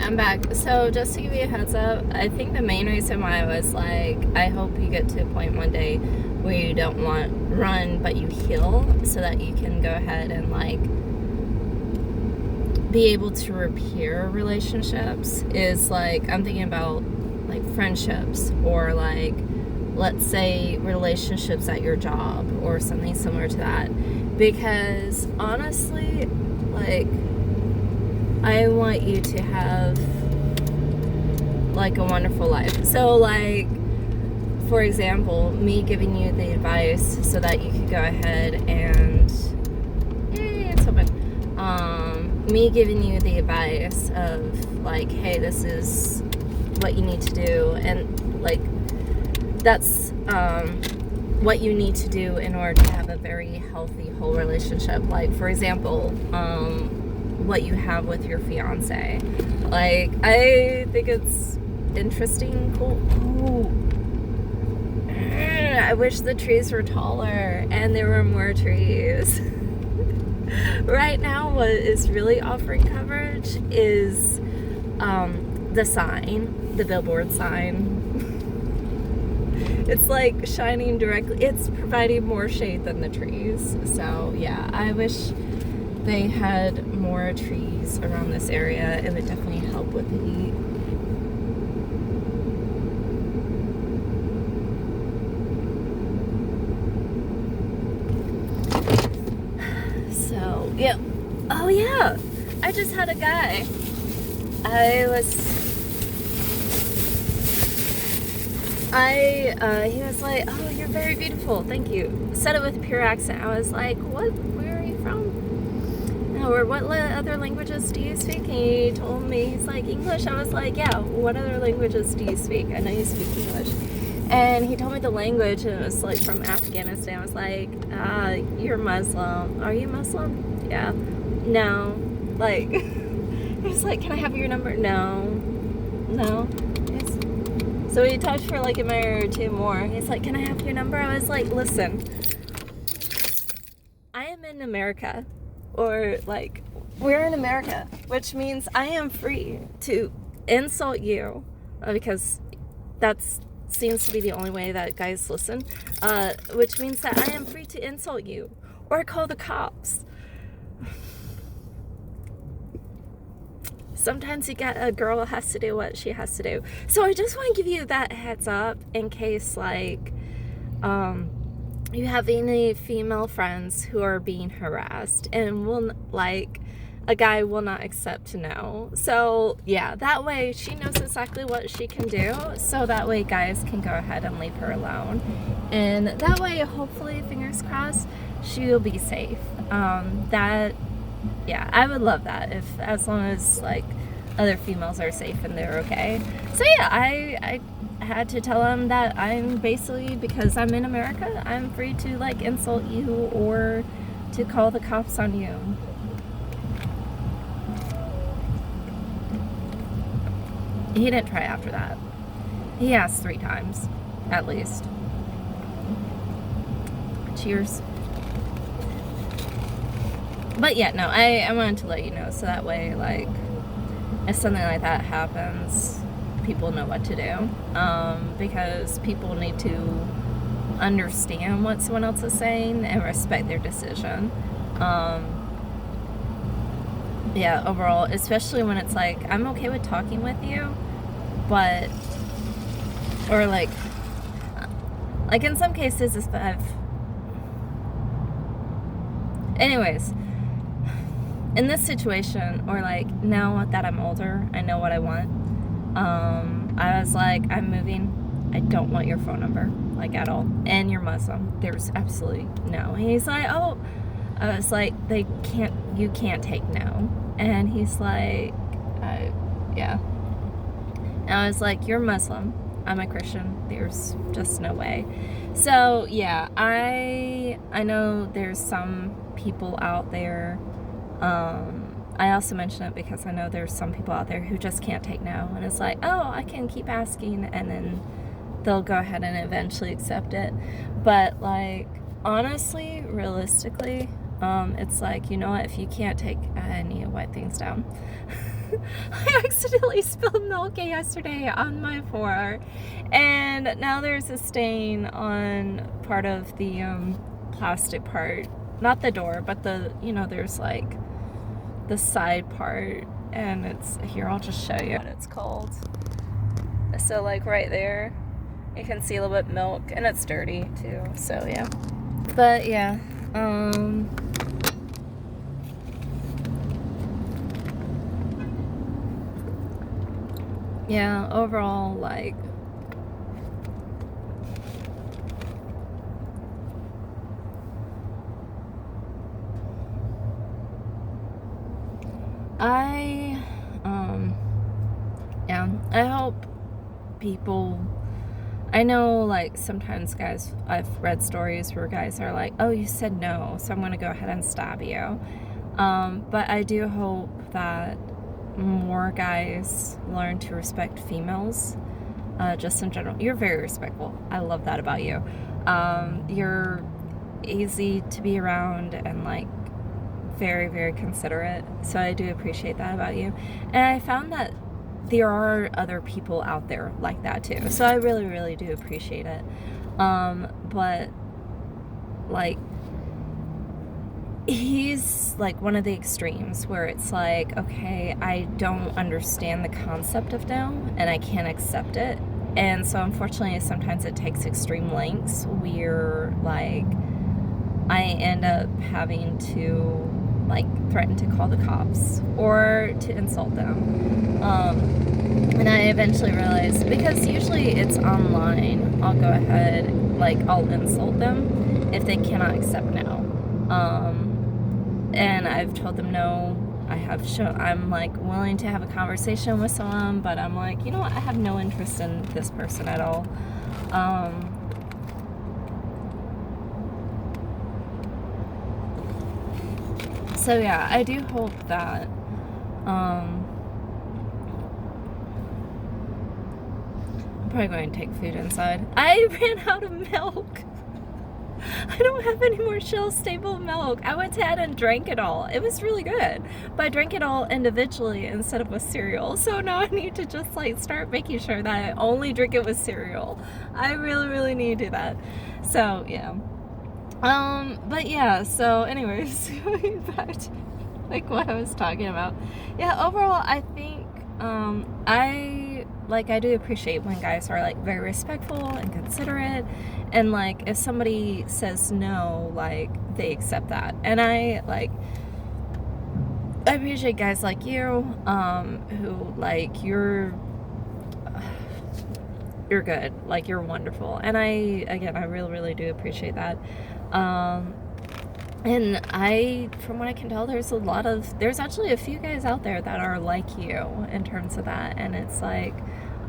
I'm back. So just to give you a heads up, I think the main reason why I was like, I hope you get to a point one day where you don't want run, but you heal, so that you can go ahead and like be able to repair relationships. Is like, I'm thinking about like friendships, or like, let's say relationships at your job or something similar to that. Because honestly, like, I want you to have like a wonderful life. So like, for example, me giving you the advice so that you could go ahead and it's open. Me giving you the advice of like, hey, this is what you need to do, and like that's what you need to do in order to have a very healthy whole relationship. Like, for example, what you have with your fiance. Like, I think it's interesting, cool. I wish the trees were taller and there were more trees. Right now, what is really offering coverage is the sign, the billboard sign. It's like shining directly, it's providing more shade than the trees. So yeah, I wish they had more trees around this area. It would definitely help with the heat. So, yeah. Oh, yeah. I just had a guy. He was like, oh, you're very beautiful. Thank you. Said it with a pure accent. I was like, what? Where are you from? Or what other languages do you speak? And he told me, he's like, English. I was like, yeah, what other languages do you speak? I know you speak English. And he told me the language, and it was like from Afghanistan. I was like, you're Muslim. Are you Muslim? Yeah. No. Like, he was like, can I have your number? No. So we talked for like a minute or two more. He's like, can I have your number? I was like, listen, I am in America. Or like, we're in America, which means I am free to insult you, because that seems to be the only way that guys listen, which means that I am free to insult you or call the cops. Sometimes a girl has to do what she has to do. So I just want to give you that heads up in case like you have any female friends who are being harassed and a guy will not accept to know. So yeah, that way she knows exactly what she can do, so that way guys can go ahead and leave her alone, and that way hopefully, fingers crossed, she will be safe. Yeah, I would love that, if as long as like other females are safe and they're okay. So yeah, I had to tell him that I'm basically, because I'm in America, I'm free to like insult you or to call the cops on you. He didn't try after that. He asked 3 times, at least. Cheers. But yeah, no, I wanted to let you know, so that way, like, if something like that happens, people know what to do. Because people need to understand what someone else is saying and respect their decision. Yeah, overall, especially when it's like, I'm okay with talking with you, but, or like in some cases, if anyways, in this situation, or like now that I'm older, I know what I want. I was like, I'm moving. I don't want your phone number, like, at all. And you're Muslim. There's absolutely no. And he's like, oh, I was like, you can't take no. And he's like, yeah. And I was like, you're Muslim. I'm a Christian. There's just no way. So yeah, I know there's some people out there. I also mention it because I know there's some people out there who just can't take no, and it's like, oh, I can keep asking, and then they'll go ahead and eventually accept it. But like, honestly, realistically, it's like, you know what, if you can't take, I need to wipe things down. I accidentally spilled milk yesterday on my floor, and now there's a stain on part of the plastic part, not the door, but the, there's like the side part, and it's here. I'll just show you what it's called. So like right there, you can see a little bit of milk, and it's dirty too. So yeah, but yeah. Yeah, overall, like, I hope people, I know, like, sometimes guys, I've read stories where guys are like, oh, you said no, so I'm going to go ahead and stab you. But I do hope that more guys learn to respect females, just in general. You're very respectful. I love that about you. You're easy to be around and, like, very, very considerate. So I do appreciate that about you. And I found that there are other people out there like that too. So I really, really do appreciate it. But, like, he's like one of the extremes where it's like, okay, I don't understand the concept of no, and I can't accept it. And so unfortunately, sometimes it takes extreme lengths where, like, I end up having to, like, threaten to call the cops or to insult them. And I eventually realized, because usually it's online, I'll go ahead, like, I'll insult them if they cannot accept no. And I've told them no. I'm like willing to have a conversation with someone, but I'm like, you know what? I have no interest in this person at all. So yeah, I do hope that, I'm probably going to take food inside. I ran out of milk. I don't have any more shelf-stable milk. I went ahead and drank it all. It was really good, but I drank it all individually instead of with cereal. So now I need to just, like, start making sure that I only drink it with cereal. I really, really need to do that. So yeah. But yeah. So anyways, going back to, like, what I was talking about. Yeah. Overall, I think I do appreciate when guys are, like, very respectful and considerate, and, like, if somebody says no, like, they accept that. And I appreciate guys like you, who, like, you're good, like, you're wonderful. And I really, really do appreciate that. And from what I can tell, there's actually a few guys out there that are like you in terms of that. And it's like,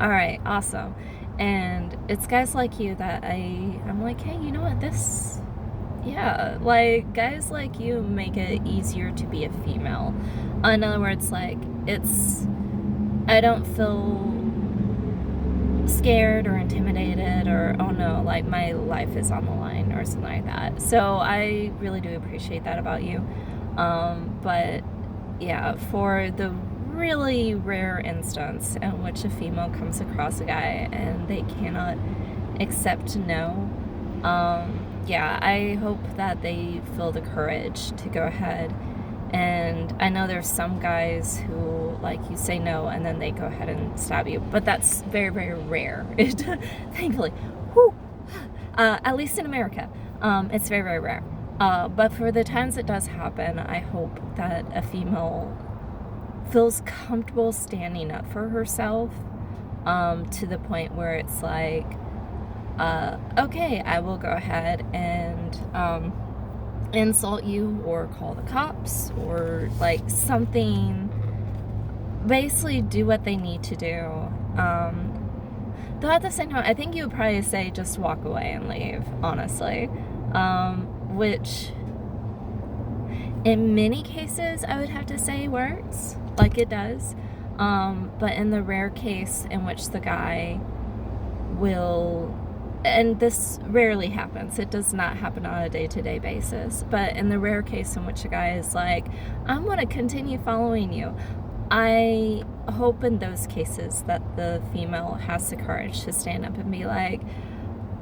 all right, awesome. And it's guys like you that I'm like, hey, you know what, like, guys like you make it easier to be a female. In other words, like, I don't feel scared or intimidated or, oh no, like, my life is on the line or something like that. So I really do appreciate that about you. But yeah, for the really rare instance in which a female comes across a guy and they cannot accept no, yeah, I hope that they feel the courage to go ahead. And I know there's some guys who, like, you say no and then they go ahead and stab you, but that's very, very rare. Thankfully, at least in America, it's very, very rare. But for the times it does happen, I hope that a female feels comfortable standing up for herself, to the point where it's like, okay, I will go ahead and insult you or call the cops or, like, something. Basically do what they need to do. Though at the same time, I think you would probably say just walk away and leave, honestly. Which in many cases I would have to say works, like, it does. But in the rare case in which the guy will, and this rarely happens, it does not happen on a day-to-day basis, but in the rare case in which a guy is like, I'm going to continue following you, I hope in those cases that the female has the courage to stand up and be like,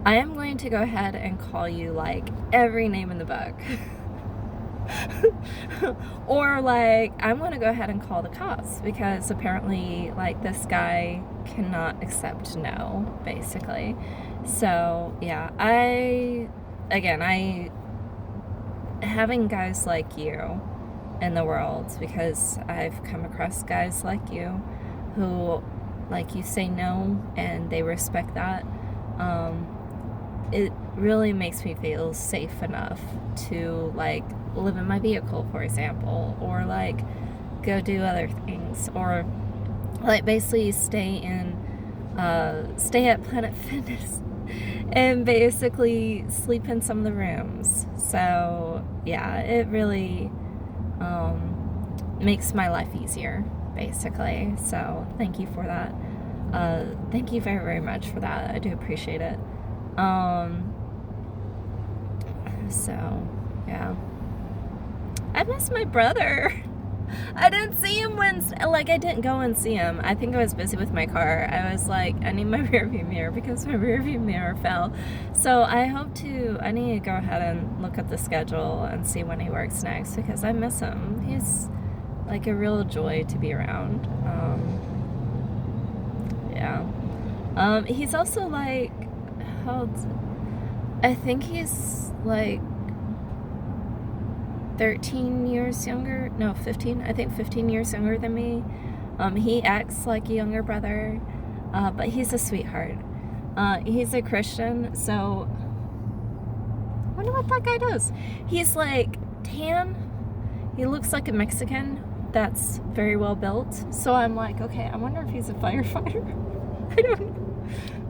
I am going to go ahead and call you like every name in the book. Or like, I'm going to go ahead and call the cops because apparently like this guy cannot accept no, basically. So yeah, having guys like you in the world, because I've come across guys like you who, like, you say no and they respect that. It really makes me feel safe enough to like live in my vehicle, for example, or like go do other things, or like basically stay at Planet Fitness and basically sleep in some of the rooms. So yeah, it really makes my life easier, basically. So thank you for that. Thank you very, very much for that. I do appreciate it. So yeah, I miss my brother. I didn't see him I didn't go and see him. I think I was busy with my car. I was like, I need my rearview mirror because my rearview mirror fell. So I need to go ahead and look at the schedule and see when he works next because I miss him. He's like a real joy to be around. Yeah. He's also like, I think he's like 13 years younger. No, 15. I think 15 years younger than me. He acts like a younger brother, but he's a sweetheart. He's a Christian, so I wonder what that guy does. He's like tan. He looks like a Mexican that's very well built. So I'm like, okay, I wonder if he's a firefighter. I don't know.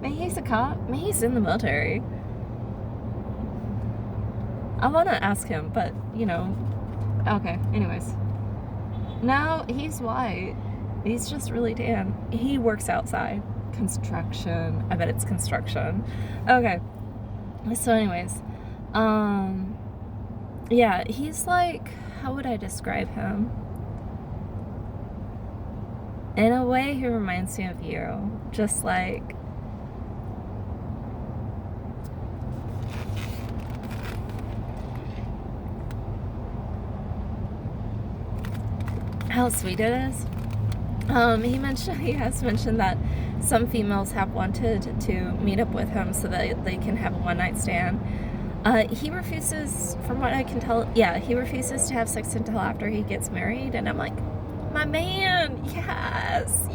Maybe he's a cop. Maybe he's in the military. I want to ask him, but, you know. Okay, anyways. No, he's white. He's just really tan. He works outside. Construction. I bet it's construction. Okay. So anyways. Yeah, he's like, how would I describe him? In a way, he reminds me of you. Just like, how sweet it is. He has mentioned that some females have wanted to meet up with him so that they can have a one-night stand. He refuses, from what I can tell, he refuses to have sex until after he gets married, and I'm like, my man, yes.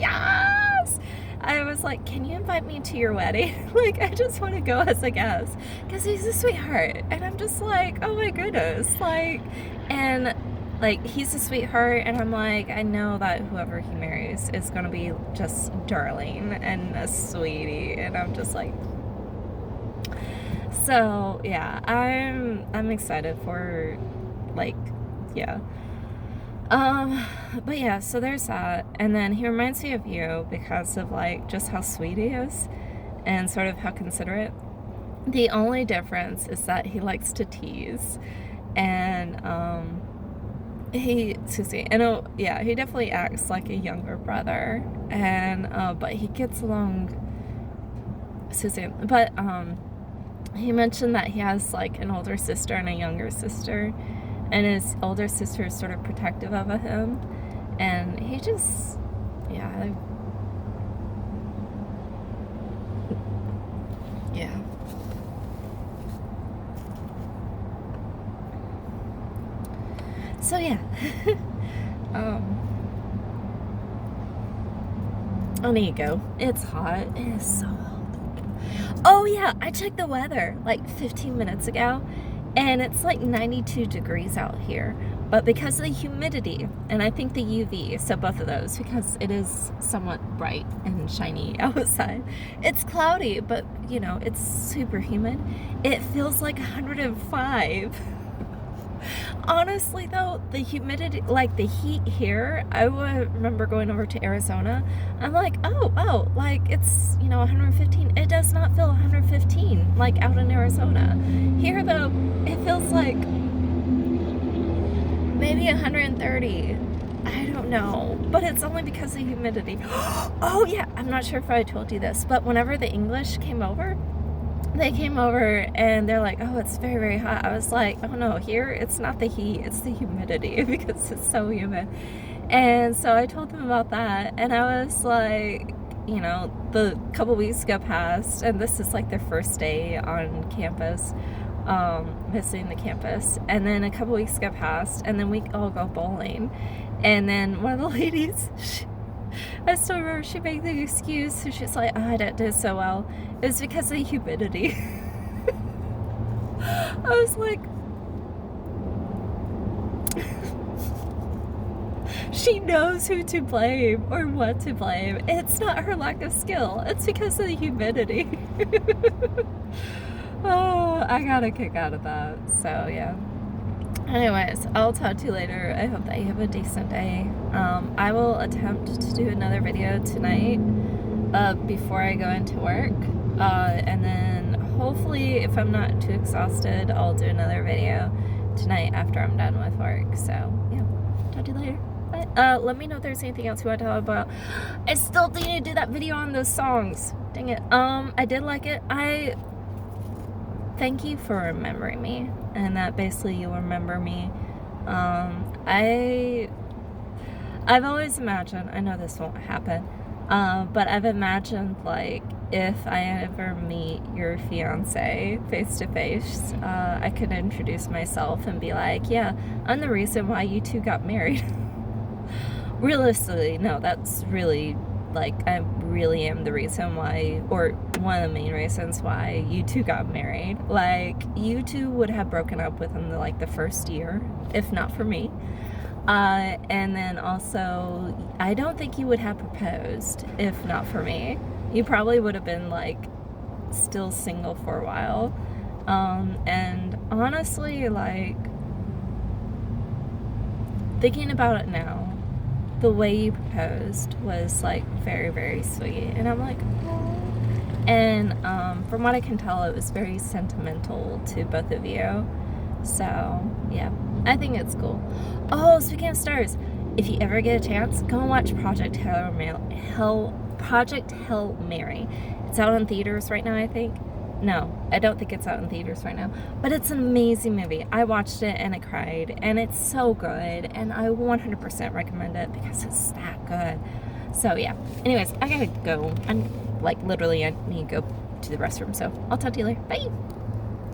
I was like, can you invite me to your wedding? Like, I just want to go as a guest, because he's a sweetheart, and I'm just like, oh my goodness, like, and like, he's a sweetheart, and I'm like, I know that whoever he marries is gonna be just darling and a sweetie, and I'm just like, so yeah, I'm excited for, like, yeah. But yeah, so there's that, and then he reminds me of you because of like just how sweet he is, and sort of how considerate. The only difference is that he likes to tease, and he definitely acts like a younger brother, and but he gets along. He mentioned that he has like an older sister and a younger sister, and his older sister is sort of protective of him, and he just, yeah. So yeah. I need to go. It's hot. It is so hot. Oh yeah, I checked the weather like 15 minutes ago, and it's like 92 degrees out here. But because of the humidity, and I think the UV, so both of those, because it is somewhat bright and shiny outside, it's cloudy, but you know, it's super humid. It feels like 105. Honestly though, the humidity, like the heat here, I would remember going over to Arizona. I'm like, oh, like it's, 115. It does not feel 115 like out in Arizona. Here though, it feels like maybe 130. I don't know, but it's only because of humidity. Oh yeah, I'm not sure if I told you this, but whenever the English came over, they came over and they're like, oh, it's very, very hot. I was like, oh no, here it's not the heat, it's the humidity because it's so humid. And so I told them about that, and I was like, you know, the couple weeks go past, and this is like their first day on campus, visiting the campus, and then a couple weeks go past, and then we all go bowling, and then one of the ladies, I still remember, she made the excuse, so she's like, oh, I didn't do so well. It was because of the humidity. I was like, she knows who to blame or what to blame. It's not her lack of skill. It's because of the humidity. Oh, I got a kick out of that. So, yeah. Anyways, I'll talk to you later. I hope that you have a decent day. I will attempt to do another video tonight before I go into work. And then hopefully, if I'm not too exhausted, I'll do another video tonight after I'm done with work. So, yeah. Talk to you later. Bye. Let me know if there's anything else you want to talk about. I still need to do that video on those songs. Dang it. I did like it. Thank you for remembering me, and that basically you remember me. I've always imagined, I know this won't happen, but I've imagined, like, if I ever meet your fiance face to face, I could introduce myself and be like, yeah, I'm the reason why you two got married. Realistically, no, that's really, like, I really am the reason why, or one of the main reasons why you two got married. Like, you two would have broken up within the first year, if not for me. And then also, I don't think you would have proposed if not for me. You probably would have been, like, still single for a while. And honestly, like, thinking about it now, the way you proposed was, like, very, very sweet. And I'm like, oh. And from what I can tell, it was very sentimental to both of you. So, yeah, I think it's cool. Oh, speaking of stars, if you ever get a chance, go and watch Project Hail Mary. It's out in theaters right now, I think. No, I don't think it's out in theaters right now. But it's an amazing movie. I watched it and I cried. And it's so good. And I 100% recommend it because it's that good. So, yeah. Anyways, I gotta go. I'm, like, literally, I need to go to the restroom. So, I'll talk to you later. Bye!